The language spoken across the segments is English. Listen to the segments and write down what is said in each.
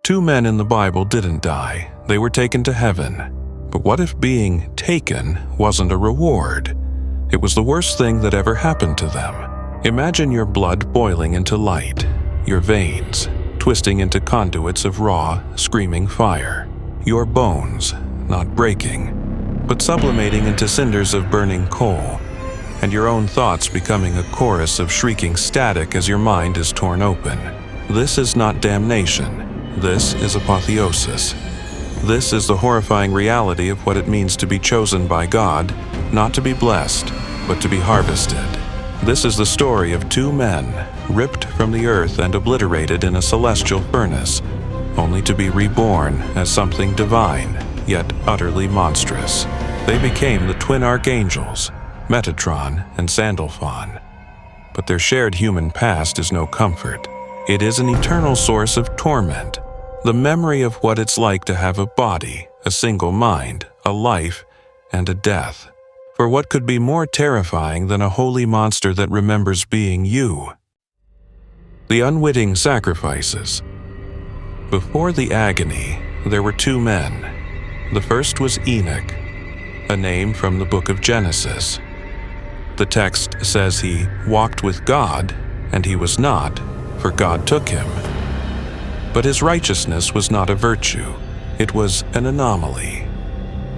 Two men in the Bible didn't die. They were taken to heaven. But what if being taken wasn't a reward? It was the worst thing that ever happened to them. Imagine your blood boiling into light, your veins twisting into conduits of raw, screaming fire, your bones not breaking, but sublimating into cinders of burning coal, and your own thoughts becoming a chorus of shrieking static as your mind is torn open. This is not damnation. This is apotheosis. This is the horrifying reality of what it means to be chosen by God, not to be blessed, but to be harvested. This is the story of two men, ripped from the earth and obliterated in a celestial furnace, only to be reborn as something divine, yet utterly monstrous. They became the twin Archangels, Metatron and Sandalphon. But their shared human past is no comfort. It is an eternal source of torment, the memory of what it's like to have a body, a single mind, a life, and a death. For what could be more terrifying than a holy monster that remembers being you? The Unwitting Sacrifices. Before the Agony, there were two men. The first was Enoch, a name from the book of Genesis. The text says he walked with God, and he was not, for God took him. But his righteousness was not a virtue, it was an anomaly.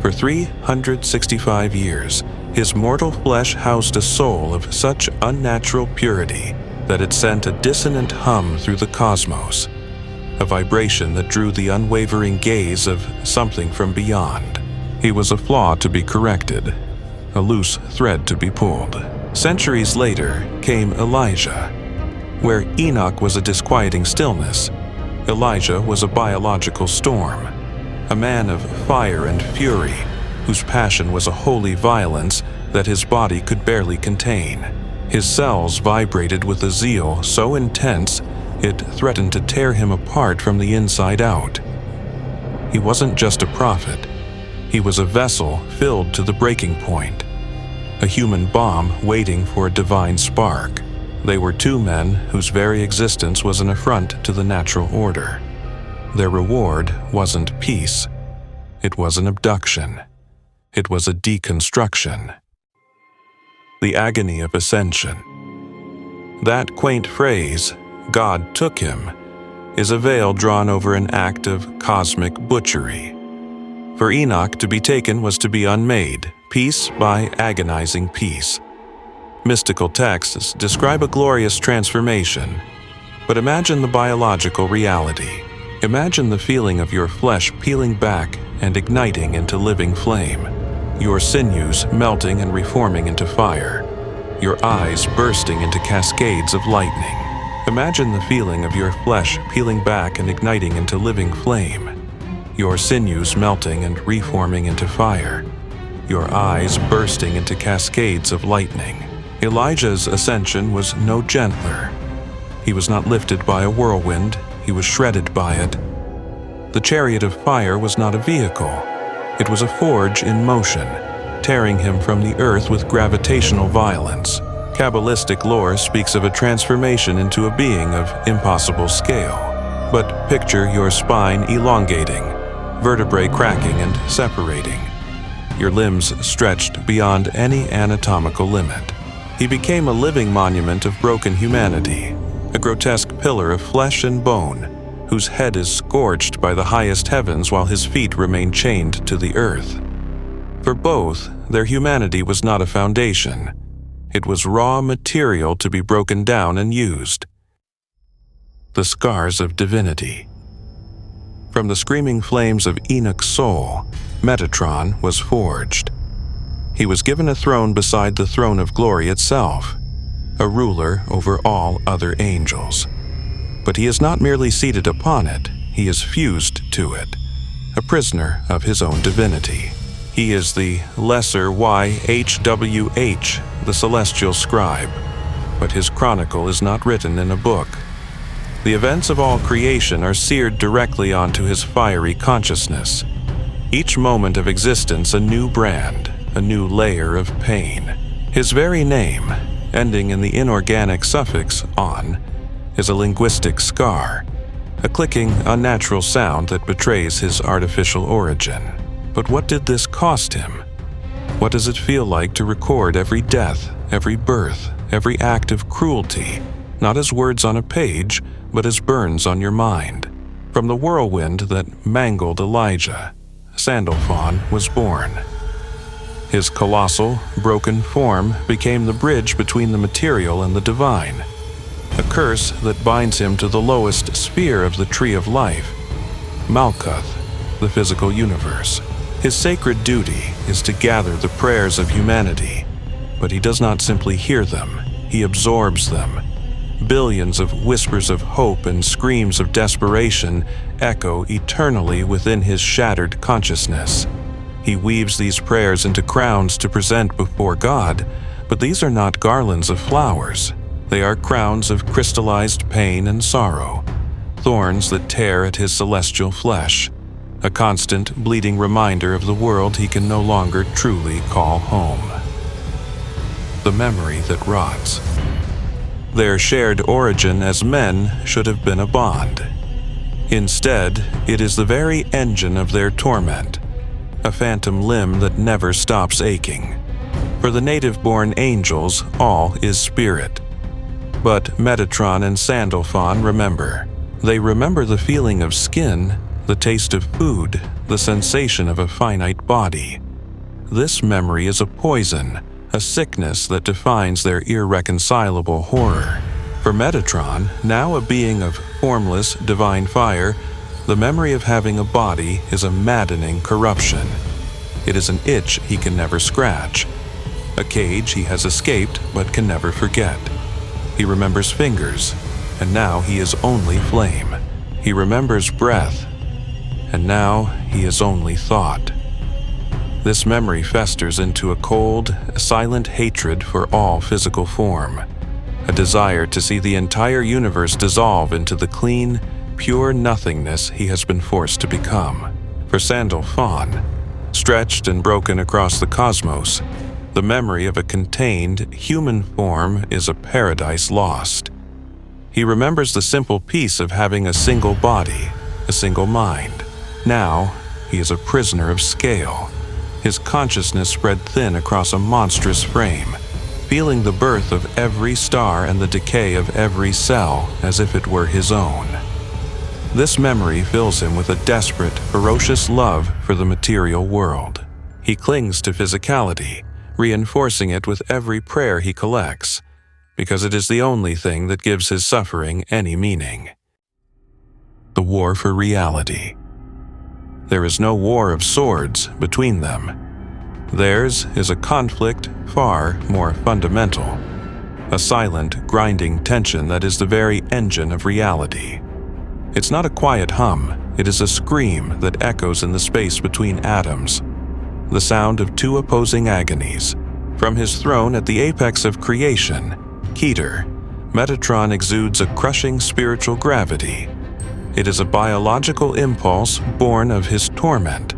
For 365 years, his mortal flesh housed a soul of such unnatural purity that it sent a dissonant hum through the cosmos, a vibration that drew the unwavering gaze of something from beyond. He was a flaw to be corrected, a loose thread to be pulled. Centuries later came Elijah. Where Enoch was a disquieting stillness, Elijah was a biological storm, a man of fire and fury, whose passion was a holy violence that his body could barely contain. His cells vibrated with a zeal so intense it threatened to tear him apart from the inside out. He wasn't just a prophet. He was a vessel filled to the breaking point, a human bomb waiting for a divine spark. They were two men whose very existence was an affront to the natural order. Their reward wasn't peace. It was an abduction. It was a deconstruction. The agony of ascension. That quaint phrase, God took him, is a veil drawn over an act of cosmic butchery. For Enoch, to be taken was to be unmade, piece by agonizing piece. Mystical texts describe a glorious transformation, but imagine the biological reality. Imagine the feeling of your flesh peeling back and igniting into living flame, your sinews melting and reforming into fire, your eyes bursting into cascades of lightning. Imagine the feeling of your flesh peeling back and igniting into living flame, your sinews melting and reforming into fire, your eyes bursting into cascades of lightning. Elijah's ascension was no gentler. He was not lifted by a whirlwind, he was shredded by it. The chariot of fire was not a vehicle. It was a forge in motion, tearing him from the earth with gravitational violence. Kabbalistic lore speaks of a transformation into a being of impossible scale. But picture your spine elongating, vertebrae cracking and separating, your limbs stretched beyond any anatomical limit. He became a living monument of broken humanity, a grotesque pillar of flesh and bone, whose head is scorched by the highest heavens while his feet remain chained to the earth. For both, their humanity was not a foundation. It was raw material to be broken down and used. The Scars of Divinity. From the screaming flames of Enoch's soul, Metatron was forged. He was given a throne beside the throne of glory itself, a ruler over all other angels. But he is not merely seated upon it, he is fused to it, a prisoner of his own divinity. He is the lesser YHWH, the celestial scribe, but his chronicle is not written in a book. The events of all creation are seared directly onto his fiery consciousness. Each moment of existence a new brand, a new layer of pain. His very name, ending in the inorganic suffix -on, is a linguistic scar, a clicking, unnatural sound that betrays his artificial origin. But what did this cost him? What does it feel like to record every death, every birth, every act of cruelty, not as words on a page, but as burns on your mind? From the whirlwind that mangled Elijah, Sandalphon was born. His colossal, broken form became the bridge between the material and the divine, a curse that binds him to the lowest sphere of the tree of life, Malkuth, the physical universe. His sacred duty is to gather the prayers of humanity, but he does not simply hear them, he absorbs them. Billions of whispers of hope and screams of desperation echo eternally within his shattered consciousness. He weaves these prayers into crowns to present before God, but these are not garlands of flowers. They are crowns of crystallized pain and sorrow, thorns that tear at his celestial flesh, a constant bleeding reminder of the world he can no longer truly call home. The memory that rots. Their shared origin as men should have been a bond. Instead, it is the very engine of their torment, a phantom limb that never stops aching. For the native-born angels, all is spirit. But Metatron and Sandalphon remember. They remember the feeling of skin, the taste of food, the sensation of a finite body. This memory is a poison, a sickness that defines their irreconcilable horror. For Metatron, now a being of formless, divine fire, the memory of having a body is a maddening corruption. It is an itch he can never scratch, a cage he has escaped but can never forget. He remembers fingers, and now he is only flame. He remembers breath, and now he is only thought. This memory festers into a cold, silent hatred for all physical form, a desire to see the entire universe dissolve into the clean, pure nothingness he has been forced to become. For Sandalphon, stretched and broken across the cosmos, the memory of a contained, human form is a paradise lost. He remembers the simple peace of having a single body, a single mind. Now, he is a prisoner of scale, his consciousness spread thin across a monstrous frame, feeling the birth of every star and the decay of every cell as if it were his own. This memory fills him with a desperate, ferocious love for the material world. He clings to physicality, reinforcing it with every prayer he collects, because it is the only thing that gives his suffering any meaning. The war for reality. There is no war of swords between them. Theirs is a conflict far more fundamental, a silent, grinding tension that is the very engine of reality. It's not a quiet hum, it is a scream that echoes in the space between atoms, the sound of two opposing agonies. From his throne at the apex of creation, Keter, Metatron exudes a crushing spiritual gravity. It is a biological impulse born of his torment,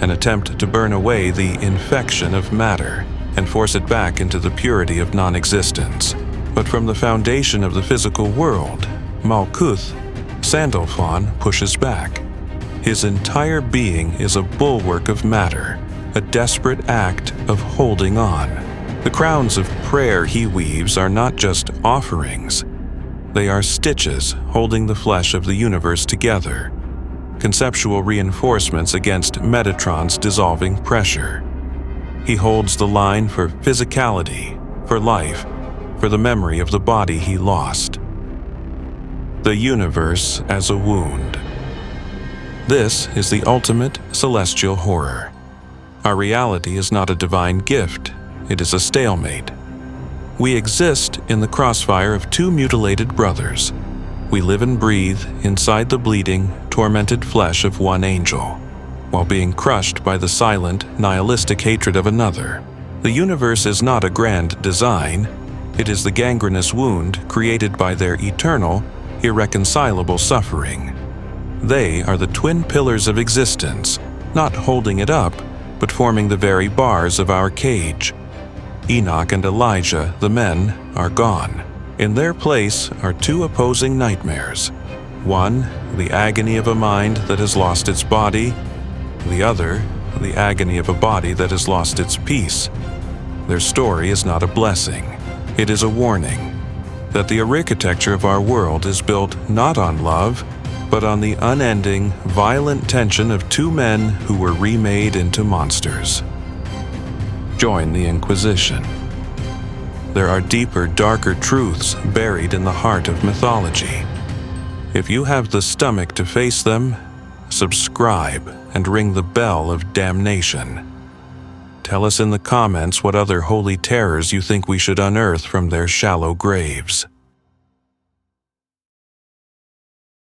an attempt to burn away the infection of matter and force it back into the purity of non-existence. But from the foundation of the physical world, Malkuth, Sandalphon pushes back. His entire being is a bulwark of matter, a desperate act of holding on. The crowns of prayer he weaves are not just offerings. They are stitches holding the flesh of the universe together, conceptual reinforcements against Metatron's dissolving pressure. He holds the line for physicality, for life, for the memory of the body he lost. The universe as a wound. This is the ultimate celestial horror. Our reality is not a divine gift, it is a stalemate. We exist in the crossfire of two mutilated brothers. We live and breathe inside the bleeding, tormented flesh of one angel, while being crushed by the silent, nihilistic hatred of another. The universe is not a grand design. It is the gangrenous wound created by their eternal, irreconcilable suffering. They are the twin pillars of existence, not holding it up, but forming the very bars of our cage. Enoch and Elijah, the men, are gone. In their place are two opposing nightmares, One, the agony of a mind that has lost its body. The other, the agony of a body that has lost its peace. Their story is not a blessing. It is a warning that the architecture of our world is built not on love, but on the unending, violent tension of two men who were remade into monsters. Join the Inquisition. There are deeper, darker truths buried in the heart of mythology. If you have the stomach to face them, subscribe and ring the bell of damnation. Tell us in the comments what other holy terrors you think we should unearth from their shallow graves.